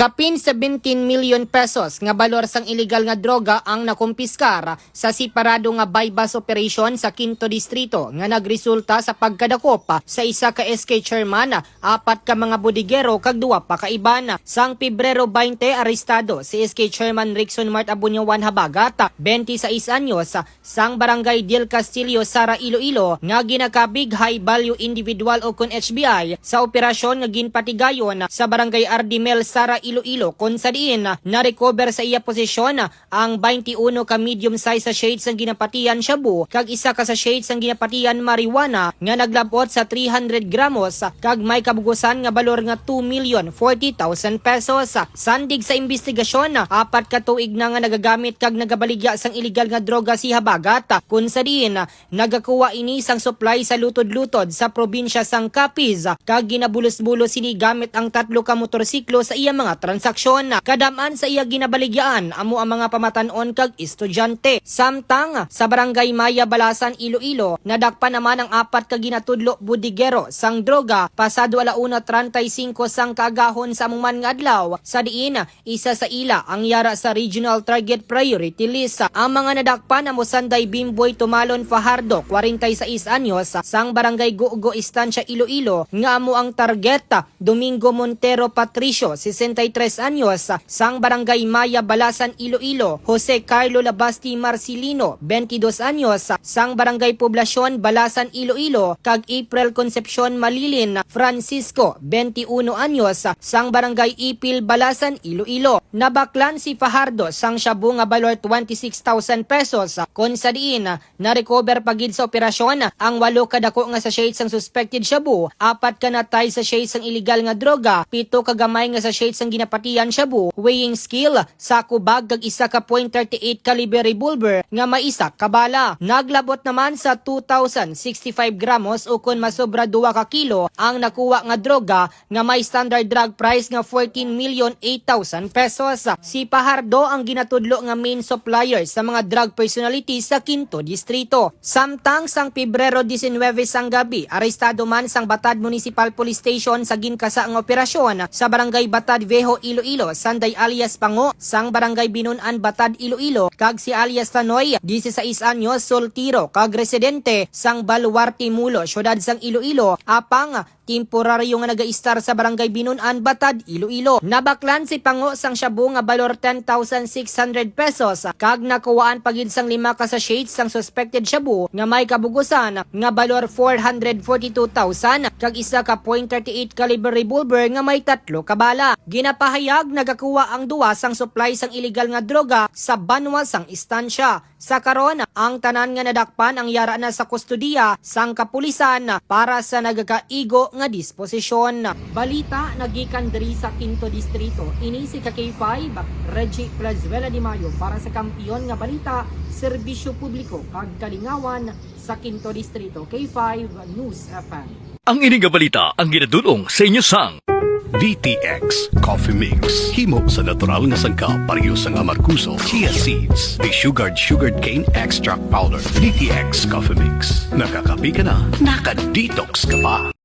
Kapin 17 million pesos nga balor sang illegal nga droga ang nakumpiskar sa separado nga bypass operation sa Quinto Distrito nga nagresulta sa pagkadakop sa isa ka SK chairman, 4 ka mga bodigero kag 2 pa ka iban. Sang Pebrero 20 arestado si SK chairman Rickson Mart Abunyawan Habagat, 26 anyos, sang barangay Del Castillo, Sara, Iloilo nga ginakabig high value individual o kun HBI sa operasyon nga ginpatigayon sa barangay Ardimel, Sara, Iloilo kung sa diin na-recover sa iya posisyon ang 21 ka medium size sa shades ng ginapatian shabu kag isa ka sa shades ng ginapatian marijuana nga naglabot sa 300 gramos kag may kabugusan nga balor nga 2,040,000 pesos. Sandig sa investigasyon, 4 ka tuig na nga nagagamit kag nagabaligya sang illegal nga droga si Habagat kung sa diin nagakuha ini sang supply sa lutod-lutod sa probinsya sang Capiz kag ginabulos-bulos sini gamit ang 3 ka motorsiklo sa iya mga transaksyon. Kadaman sa iya ginabaligyaan amo ang mga pamatanon kag estudyante. Samtang sa barangay Maya, Balasan, Iloilo, nadakpan naman ang 4 ka ginatudlo budigero sang droga pasado 1:35 sang kaagahon sa among man nga adlaw. Sa diin isa sa ila ang yara sa Regional Target Priority List. Ang mga nadakpan amo Sanday Bimboy Tumalon Fajardo, 46 anyos, sang barangay Guugo, Estancia, Iloilo nga amo ang target. Domingo Montero Patricio, 63 anyos, sang barangay Maya, Balasan, Iloilo. Jose Carlo Labasti Marcelino, 22 anyos, sang barangay Poblasyon, Balasan, Iloilo. Kag April Concepcion Malilin Francisco, 21 anyos, sang barangay Ipil, Balasan, Iloilo. Nabaklan si Fajardo sang shabu nga balor 26,000 pesos. Kon sa diin na-recover pagid sa operasyon ang 8 kadako nga sa shades sang suspected shabu, 4 ka natay sa shades sang illegal nga droga, 7 ka gamay nga sa shades sang ginapatian shabu, weighing scale, sako bag kag isa ka .38 caliber revolver nga may isa ka bala. Naglabot naman sa 2,065 gramos o kun masobra 2 ka kilo ang nakuha nga droga nga may standard drug price nga 14,008,000 pesos. Si Fajardo ang ginatudlo nga main supplier sa mga drug personalities sa Quinto Distrito. Samtang sang Pebrero 19 sang gabi, arestado man sang Batad Municipal Police Station sa ginkasa ang operasyon sa barangay Batad Viejo, Iloilo, Sanday alias Pango, sang barangay Binunan, Batad, Iloilo, kag si alias Tanoy, 16 anyos, soltiro, kag residente sang Baluarte Mulo, syudad sang Iloilo, apang temporaryo nga nagaistar sa barangay Binunan, Batad, Iloilo. Nabaklan si Pango sang shabu nga balor 10,600 pesos kag nakuwaan pagid sang 5 ka sa shades sang suspected shabu nga may kabugusan nga balor 442,000 kag isa ka .38 caliber revolver nga may 3 ka bala. Ginapahayag nagakuha ang 2 sang supply sang illegal nga droga sa Banwa sang istansya. Sa karon, ang tanan nga nadakpan ang yara na sa kustudiya sang kapulisan para sa nagakaigo nga disposisyon. Balita nagikan diri sa Quinto Distrito. Ini si K5 Reggie Plazuela de Mayo para sa kampiyon nga balita, serbisyo publiko kag kalingawan sa Quinto Distrito. K5 News FM. Ang ining nga balita ang ginadulong sa inyo sang DTX Coffee Mix. Himo sa natural nga sangkap pareho sa Amarcuso, chia seeds, sugared cane extract powder. DTX Coffee Mix. Nakakapi ka na, naka-detox ka pa.